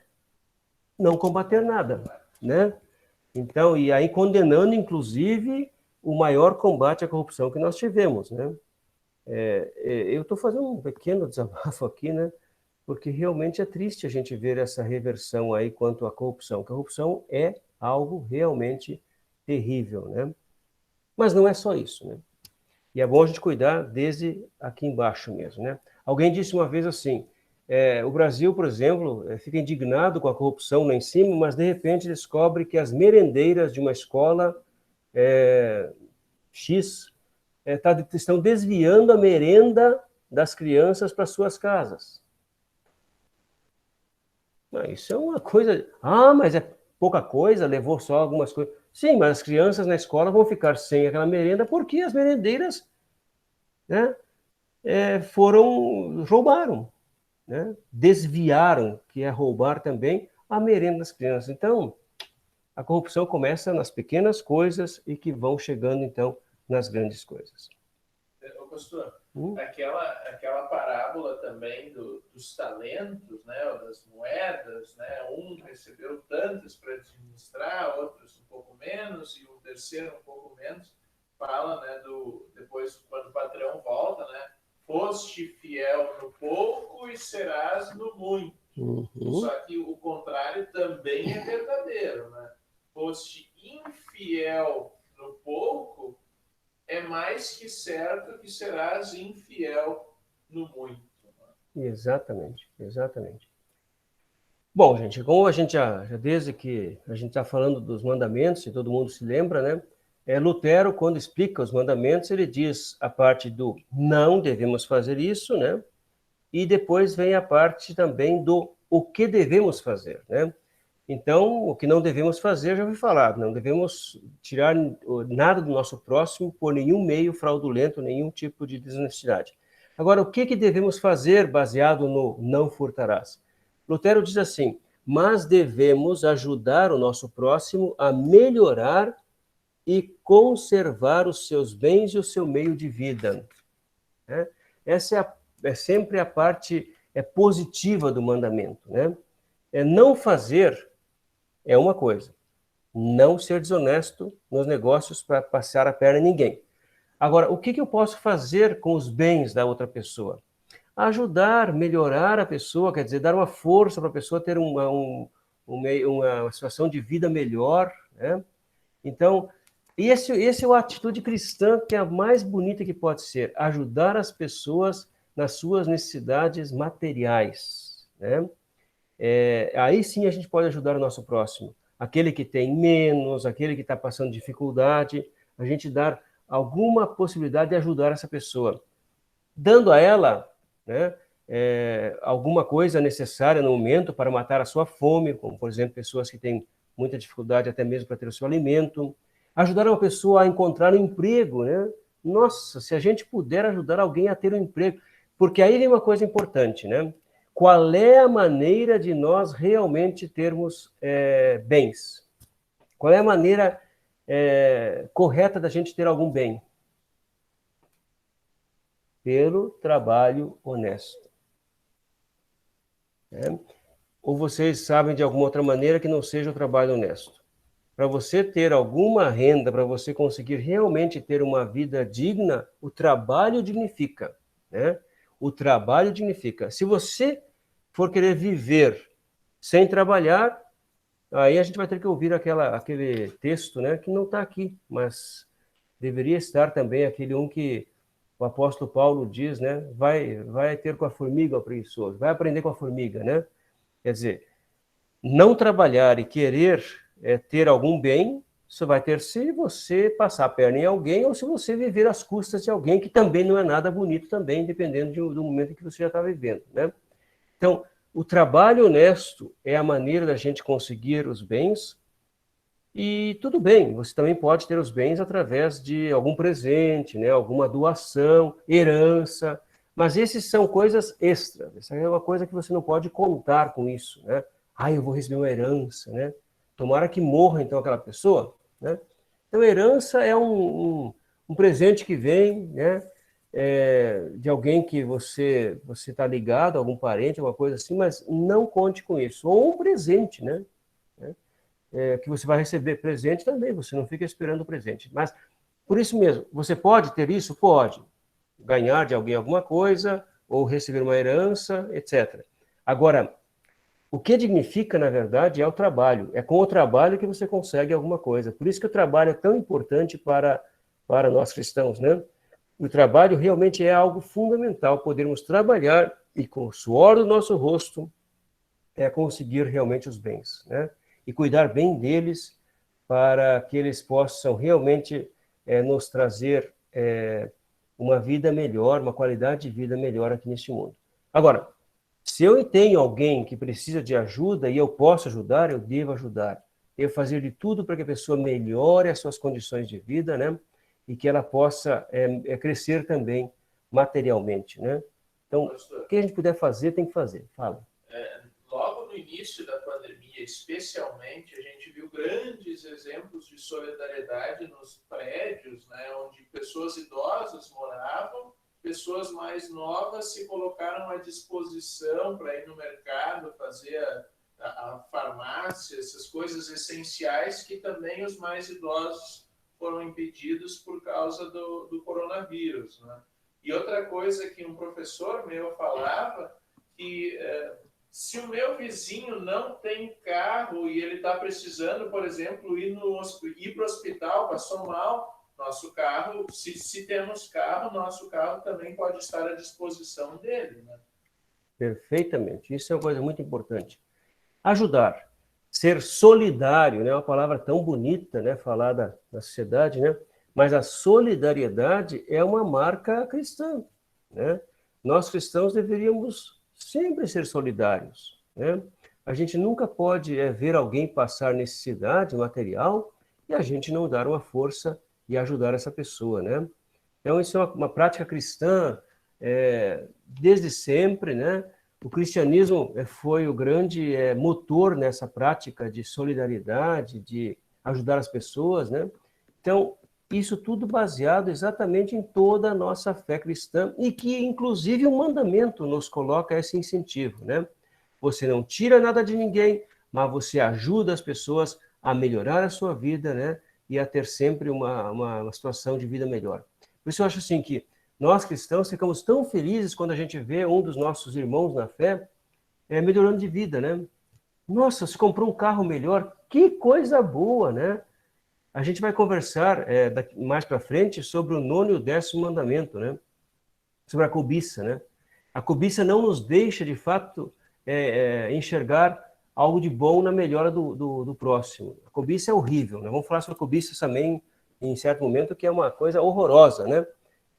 não combater nada, né? Então, e aí condenando, inclusive, o maior combate à corrupção que nós tivemos, né? Eu estou fazendo um pequeno desabafo aqui, né? Porque realmente é triste a gente ver essa reversão aí quanto à corrupção. A corrupção é algo realmente terrível, né? Mas não é só isso, né? E é bom a gente cuidar desde aqui embaixo mesmo, né? Alguém disse uma vez assim, o Brasil, por exemplo, fica indignado com a corrupção lá em cima, mas de repente descobre que as merendeiras de uma escola X estão desviando a merenda das crianças para suas casas. Isso é uma coisa... mas é pouca coisa, levou só algumas coisas. Sim, mas as crianças na escola vão ficar sem aquela merenda porque as merendeiras, né, roubaram. Né? Desviaram, que é roubar também, a merenda das crianças. Então, a corrupção começa nas pequenas coisas e que vão chegando, então, nas grandes coisas. Pastor, aquela parábola também dos talentos, né, ou das moedas, né, um recebeu tantas para administrar, outros um pouco menos, e o terceiro um pouco menos, fala, né, depois, quando o patrão volta, né, foste fiel no pouco e serás no muito. Só que o contrário também é verdadeiro, né? Foste infiel no pouco, é mais que certo que serás infiel no muito. Né? Exatamente. Bom, gente, como a gente já desde que a gente está falando dos mandamentos, e todo mundo se lembra, né? Lutero, quando explica os mandamentos, ele diz a parte do não devemos fazer isso, né? E depois vem a parte também do o que devemos fazer, né? Então, o que não devemos fazer, já ouvi falar, não devemos tirar nada do nosso próximo por nenhum meio fraudulento, nenhum tipo de desonestidade. Agora, o que devemos fazer baseado no não furtarás? Lutero diz assim, mas devemos ajudar o nosso próximo a melhorar e conservar os seus bens e o seu meio de vida. Essa é sempre a parte positiva do mandamento. Né? Não fazer é uma coisa, não ser desonesto nos negócios para passar a perna em ninguém. Agora, o que eu posso fazer com os bens da outra pessoa? Ajudar, melhorar a pessoa, quer dizer, dar uma força para a pessoa ter uma situação de vida melhor. Né? Então, essa é a atitude cristã que é a mais bonita que pode ser, ajudar as pessoas nas suas necessidades materiais. Né? aí sim a gente pode ajudar o nosso próximo. Aquele que tem menos, aquele que está passando dificuldade, a gente dar alguma possibilidade de ajudar essa pessoa, dando a ela, né, alguma coisa necessária no momento para matar a sua fome, como, por exemplo, pessoas que têm muita dificuldade até mesmo para ter o seu alimento, ajudar uma pessoa a encontrar um emprego, né? Nossa, se a gente puder ajudar alguém a ter um emprego, porque aí vem uma coisa importante, né? Qual é a maneira de nós realmente termos bens? Qual é a maneira correta da gente ter algum bem? Pelo trabalho honesto. Ou vocês sabem de alguma outra maneira que não seja o trabalho honesto? Para você ter alguma renda, para você conseguir realmente ter uma vida digna, o trabalho dignifica, né? O trabalho dignifica. Se você for querer viver sem trabalhar, aí a gente vai ter que ouvir aquele texto, né, que não está aqui, mas deveria estar também aquele que o apóstolo Paulo diz, né, vai ter com a formiga o preguiçoso, vai aprender com a formiga, né? Quer dizer, não trabalhar e querer ter algum bem, você vai ter se você passar a perna em alguém ou se você viver às custas de alguém, que também não é nada bonito também, dependendo do momento em que você já está vivendo, né? Então, o trabalho honesto é a maneira da gente conseguir os bens, e tudo bem, você também pode ter os bens através de algum presente, né, alguma doação, herança, mas esses são coisas extras. Essa é uma coisa que você não pode contar com isso, né? Eu vou receber uma herança, né? Tomara que morra, então, aquela pessoa, né? Então, herança é um presente que vem, né, de alguém que você está ligado, algum parente, alguma coisa assim, mas não conte com isso. Ou um presente, né? Que você vai receber presente também, você não fica esperando o presente. Mas, por isso mesmo, você pode ter isso? Pode. Ganhar de alguém alguma coisa, ou receber uma herança, etc. Agora, o que dignifica, na verdade, é o trabalho. É com o trabalho que você consegue alguma coisa. Por isso que o trabalho é tão importante para nós cristãos, né? O trabalho realmente é algo fundamental, podermos trabalhar e com o suor do nosso rosto conseguir realmente os bens, né? E cuidar bem deles para que eles possam realmente nos trazer uma vida melhor, uma qualidade de vida melhor aqui neste mundo. Agora, se eu tenho alguém que precisa de ajuda e eu posso ajudar, eu devo ajudar. Devo fazer de tudo para que a pessoa melhore as suas condições de vida, né? E que ela possa crescer também materialmente, né? Então, o que a gente puder fazer, tem que fazer. Fala. Logo no início da pandemia, especialmente, a gente viu grandes exemplos de solidariedade nos prédios, né, onde pessoas idosas moravam, pessoas mais novas se colocaram à disposição para ir no mercado, fazer a farmácia, essas coisas essenciais que também os mais idosos foram impedidos por causa do coronavírus, né? E outra coisa que um professor meu falava, que se o meu vizinho não tem carro e ele está precisando, por exemplo, ir para o hospital, passou mal, nosso carro, se temos carro, nosso carro também pode estar à disposição dele, né? Perfeitamente. Isso é uma coisa muito importante. Ajudar. Ser solidário, né? Uma palavra tão bonita, né? Falada na sociedade, né? Mas a solidariedade é uma marca cristã, né? Nós cristãos deveríamos sempre ser solidários, né? A gente nunca pode ver alguém passar necessidade material e a gente não dar uma força e ajudar essa pessoa, né? Então, isso é uma prática cristã desde sempre, né? O cristianismo foi o grande motor nessa prática de solidariedade, de ajudar as pessoas, né? Então, isso tudo baseado exatamente em toda a nossa fé cristã e que, inclusive, o mandamento nos coloca esse incentivo, né? Você não tira nada de ninguém, mas você ajuda as pessoas a melhorar a sua vida, né? E a ter sempre uma situação de vida melhor. Por isso eu acho assim que nós cristãos ficamos tão felizes quando a gente vê um dos nossos irmãos na fé melhorando de vida, né? Nossa, você comprou um carro melhor, que coisa boa, né? A gente vai conversar mais para frente sobre o 9º e o 10º mandamento, né? Sobre a cobiça, né? A cobiça não nos deixa, de fato, enxergar algo de bom na melhora do próximo. A cobiça é horrível, né? Vamos falar sobre a cobiça também, em certo momento, que é uma coisa horrorosa, né?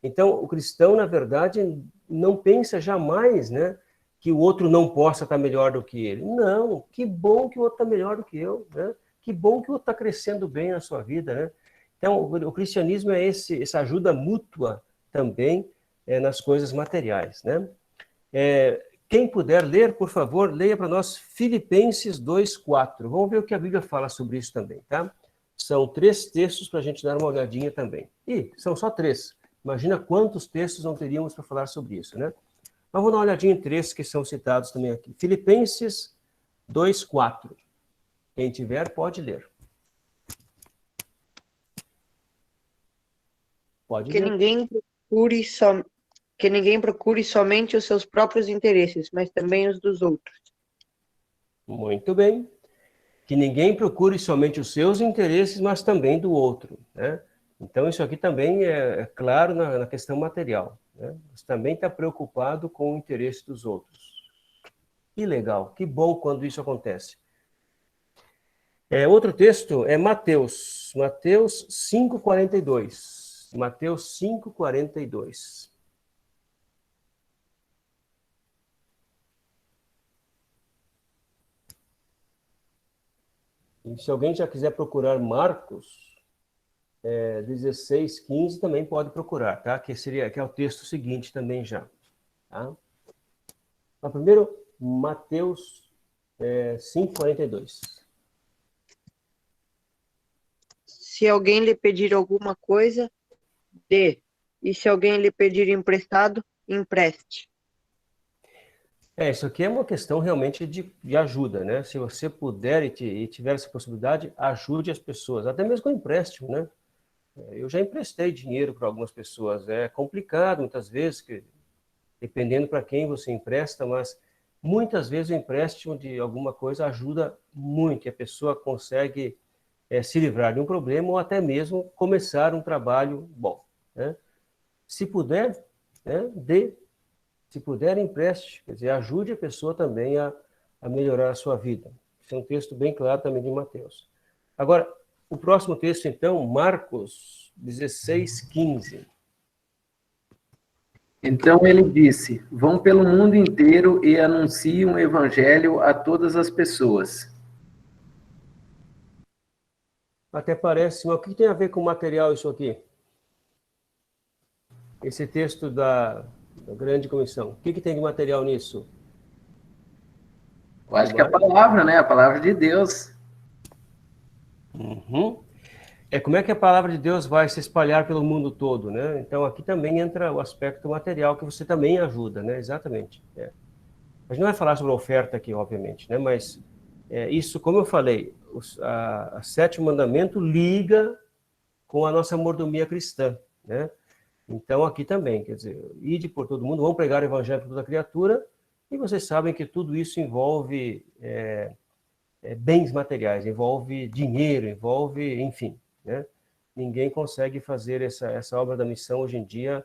Então, o cristão, na verdade, não pensa jamais, né, que o outro não possa estar melhor do que ele. Não, que bom que o outro está melhor do que eu, né? Que bom que o outro está crescendo bem na sua vida, né? Então, o cristianismo é essa ajuda mútua também nas coisas materiais, né? Quem puder ler, por favor, leia para nós Filipenses 2:4. Vamos ver o que a Bíblia fala sobre isso também, tá? São 3 textos para a gente dar uma olhadinha também. E são só 3. Imagina quantos textos não teríamos para falar sobre isso, né? Mas vamos dar uma olhadinha em 3 que são citados também aqui. Filipenses 2:4. Quem tiver, pode ler. Pode Que ler. ninguém procure somente os seus próprios interesses, mas também os dos outros. Muito bem. Que ninguém procure somente os seus interesses, mas também do outro, né? Então, isso aqui também é claro na questão material, né? Você também está preocupado com o interesse dos outros. Que legal, que bom quando isso acontece. Outro texto é Mateus 5:42. Mateus 5:42. E se alguém já quiser procurar Marcos 16:15, também pode procurar, tá? Que é o texto seguinte também já. Tá? Mas primeiro, Mateus 5:42. Se alguém lhe pedir alguma coisa, dê. E se alguém lhe pedir emprestado, empreste. Isso aqui é uma questão realmente de ajuda, né? Se você puder e tiver essa possibilidade, ajude as pessoas, até mesmo com empréstimo, né? Eu já emprestei dinheiro para algumas pessoas. É complicado, muitas vezes, dependendo para quem você empresta, mas muitas vezes o empréstimo de alguma coisa ajuda muito, e a pessoa consegue se livrar de um problema ou até mesmo começar um trabalho bom, né? Se puder, né, dê. Se puder, empreste. Quer dizer, ajude a pessoa também a melhorar a sua vida. Esse é um texto bem claro também de Mateus. Agora, o próximo texto, então, Marcos 16:15. Então ele disse: Vão pelo mundo inteiro e anunciem o evangelho a todas as pessoas. Até parece, mas o que tem a ver com material isso aqui? Esse texto da grande comissão. O que tem de material nisso? Eu acho que é a palavra, né? A palavra de Deus. Uhum. Como é que a palavra de Deus vai se espalhar pelo mundo todo, né? Então aqui também entra o aspecto material que você também ajuda, né? Exatamente. A gente não vai falar sobre a oferta aqui, obviamente, né? Mas isso, como eu falei, a 7º mandamento liga com a nossa mordomia cristã, né? Então aqui também, quer dizer, ide por todo mundo, vamos pregar o evangelho para toda criatura, e vocês sabem que tudo isso envolve bens materiais, envolve dinheiro, envolve, enfim, né? Ninguém consegue fazer essa obra da missão hoje em dia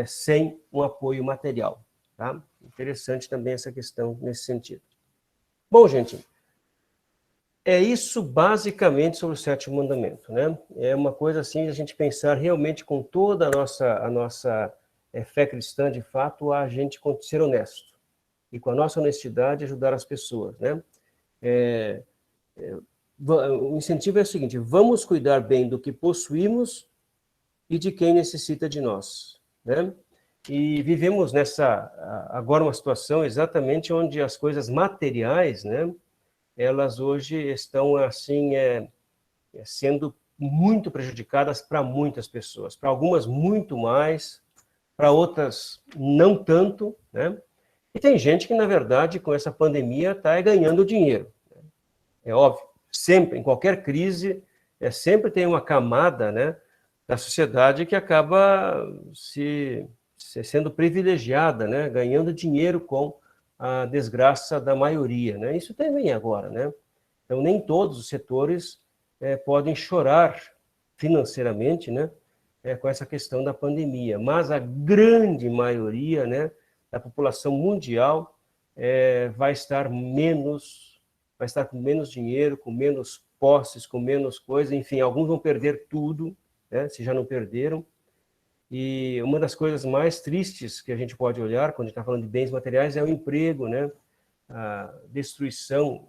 sem um apoio material, tá? Interessante também essa questão nesse sentido. Bom, gente, é isso basicamente sobre o 7º mandamento, né? É uma coisa assim, a gente pensar realmente com toda a nossa fé cristã, de fato, a gente ser honesto. E com a nossa honestidade ajudar as pessoas, né? O incentivo é o seguinte: vamos cuidar bem do que possuímos e de quem necessita de nós, né? E vivemos agora uma situação exatamente onde as coisas materiais, né, elas hoje estão assim sendo muito prejudicadas para muitas pessoas, para algumas muito mais, para outras não tanto, né? E tem gente que, na verdade, com essa pandemia está ganhando dinheiro. É óbvio, sempre, em qualquer crise, sempre tem uma camada, né, da sociedade que acaba sendo privilegiada, né, ganhando dinheiro com a desgraça da maioria, né? Isso também agora, né? Então, nem todos os setores podem chorar financeiramente, né, com essa questão da pandemia, mas a grande maioria, né, da população mundial vai estar com menos dinheiro, com menos posses, com menos coisa, enfim, alguns vão perder tudo, né, se já não perderam. E uma das coisas mais tristes que a gente pode olhar quando a gente está falando de bens materiais é o emprego, né? A destruição,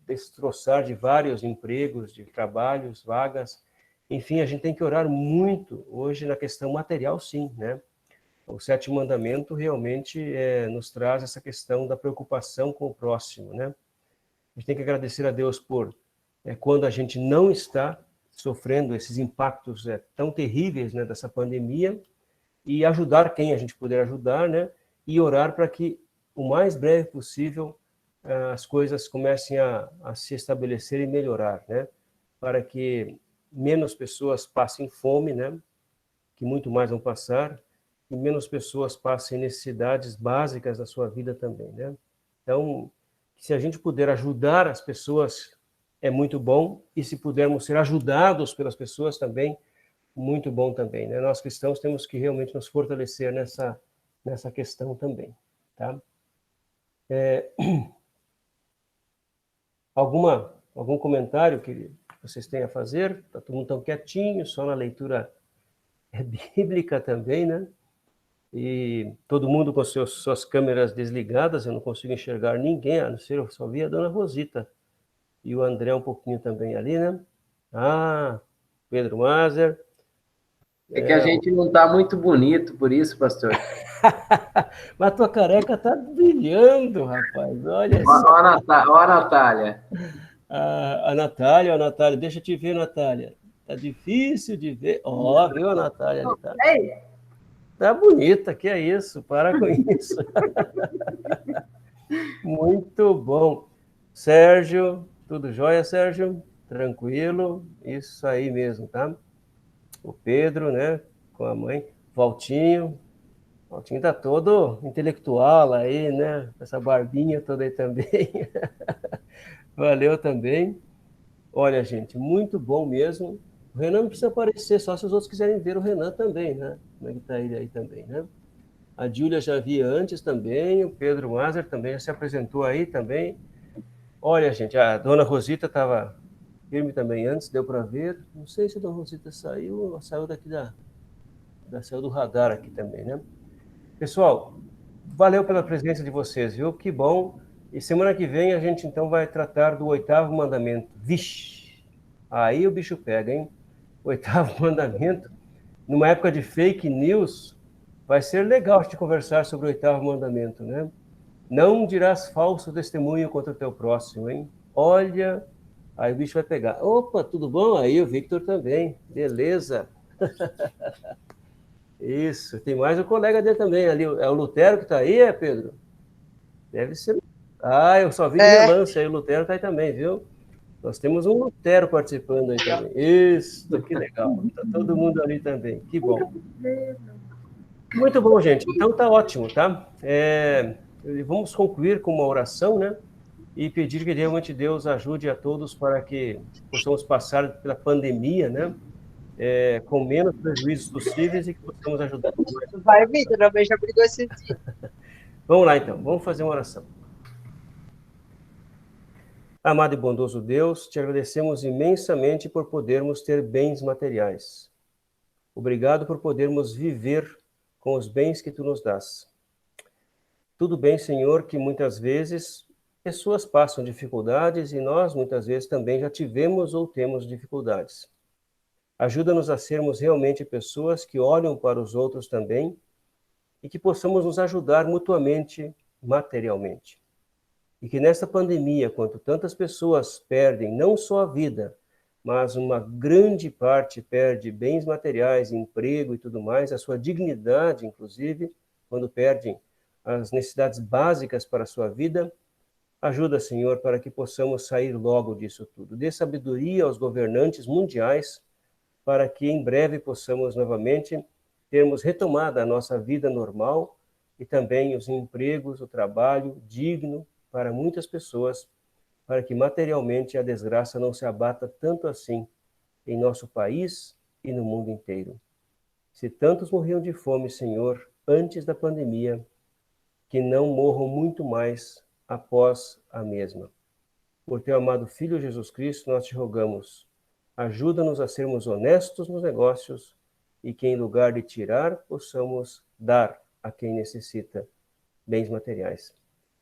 destroçar de vários empregos, de trabalhos, vagas. Enfim, a gente tem que orar muito hoje na questão material, sim, né? O sétimo mandamento realmente nos traz essa questão da preocupação com o próximo, né? A gente tem que agradecer a Deus por quando a gente não está sofrendo esses impactos tão terríveis, né, dessa pandemia, e ajudar quem a gente puder ajudar, né, e orar para que o mais breve possível as coisas comecem a se estabelecer e melhorar, né, para que menos pessoas passem fome, né, que muito mais vão passar, e menos pessoas passem necessidades básicas da sua vida também, né. Então, se a gente puder ajudar as pessoas, é muito bom, e se pudermos ser ajudados pelas pessoas também, muito bom também, né? Nós cristãos temos que realmente nos fortalecer nessa questão também, tá? Algum comentário que vocês têm a fazer? Está todo mundo tão quietinho, só na leitura bíblica também, né? E todo mundo com suas câmeras desligadas, eu não consigo enxergar ninguém, a não ser eu só vi a dona Rosita. E o André um pouquinho também ali, né? Ah, Pedro Mazer. É que a gente não está muito bonito, por isso, pastor. Mas tua careca tá brilhando, rapaz. Olha Ó, só. ó a Natália. A Natália, deixa eu te ver, Natália. Tá difícil de ver. Ó, viu a Natália ali? Tá bonita, que é isso? Para com isso. Muito bom. Sérgio, tudo jóia, Sérgio? Tranquilo? Isso aí mesmo, tá? O Pedro, né? Com a mãe. Valtinho tá todo intelectual aí, né? Essa barbinha toda aí também. Valeu também. Olha, gente, muito bom mesmo. O Renan não precisa aparecer, só se os outros quiserem ver o Renan também, né? Como é que tá ele aí também, né? A Júlia já via antes também, o Pedro Mazer também já se apresentou aí também. Olha, gente, a dona Rosita estava firme também antes, deu para ver. Não sei se a dona Rosita saiu daqui saiu do radar aqui também, né? Pessoal, valeu pela presença de vocês, viu? Que bom. E semana que vem a gente então vai tratar do oitavo mandamento. Vixe, aí o bicho pega, hein? Oitavo mandamento. Numa época de fake news, vai ser legal te conversar sobre o oitavo mandamento, né? Não dirás falso testemunho contra o teu próximo, hein? Olha, aí o bicho vai pegar. Opa, tudo bom? Aí o Victor também. Beleza. Isso, tem mais um colega dele também ali. É o Lutero que está aí, Pedro? Deve ser. Ah, eu só vi de relance aí, o Lutero está aí também, viu? Nós temos um Lutero participando aí também. Isso, que legal. Está todo mundo ali também. Que bom. Muito bom, gente. Então tá ótimo, tá? Vamos concluir com uma oração, né? E pedir que realmente Deus ajude a todos para que possamos passar pela pandemia, né? Com menos prejuízos possíveis e que possamos ajudar. Vai, Vitor, também já brigou esse dia. Vamos lá, então. Vamos fazer uma oração. Amado e bondoso Deus, te agradecemos imensamente por podermos ter bens materiais. Obrigado por podermos viver com os bens que tu nos dás. Tudo bem, Senhor, que muitas vezes pessoas passam dificuldades e nós muitas vezes também já tivemos ou temos dificuldades. Ajuda-nos a sermos realmente pessoas que olham para os outros também e que possamos nos ajudar mutuamente, materialmente. E que nesta pandemia, quando tantas pessoas perdem não só a vida, mas uma grande parte perde bens materiais, emprego e tudo mais, a sua dignidade, inclusive, quando perdem as necessidades básicas para a sua vida, ajuda, Senhor, para que possamos sair logo disso tudo. Dê sabedoria aos governantes mundiais para que em breve possamos novamente termos retomada a nossa vida normal e também os empregos, o trabalho digno para muitas pessoas, para que materialmente a desgraça não se abata tanto assim em nosso país e no mundo inteiro. Se tantos morriam de fome, Senhor, antes da pandemia, que não morram muito mais após a mesma. Por teu amado Filho Jesus Cristo, nós te rogamos, ajuda-nos a sermos honestos nos negócios e que, em lugar de tirar, possamos dar a quem necessita bens materiais.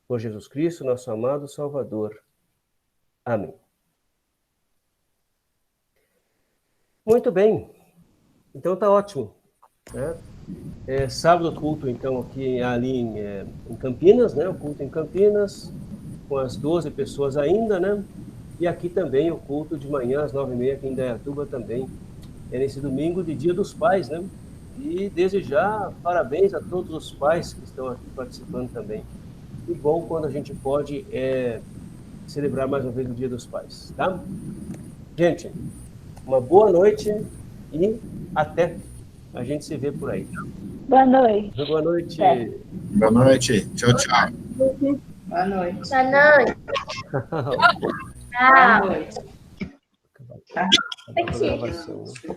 Por Jesus Cristo, nosso amado Salvador. Amém. Muito bem. Então tá ótimo, né? Sábado culto, então, aqui ali em Campinas, né? O culto em Campinas, com as 12 pessoas ainda, né? E aqui também o culto de manhã, às 9h30, aqui em Indaiatuba também. É nesse domingo de Dia dos Pais, né? E desde já, parabéns a todos os pais que estão aqui participando também. E bom quando a gente pode celebrar mais uma vez o Dia dos Pais, tá? Gente, uma boa noite e até. A gente se vê por aí. Boa noite. Boa noite. Boa noite. Tchau, tchau. Boa noite. Boa noite. Boa noite. Gravação, né?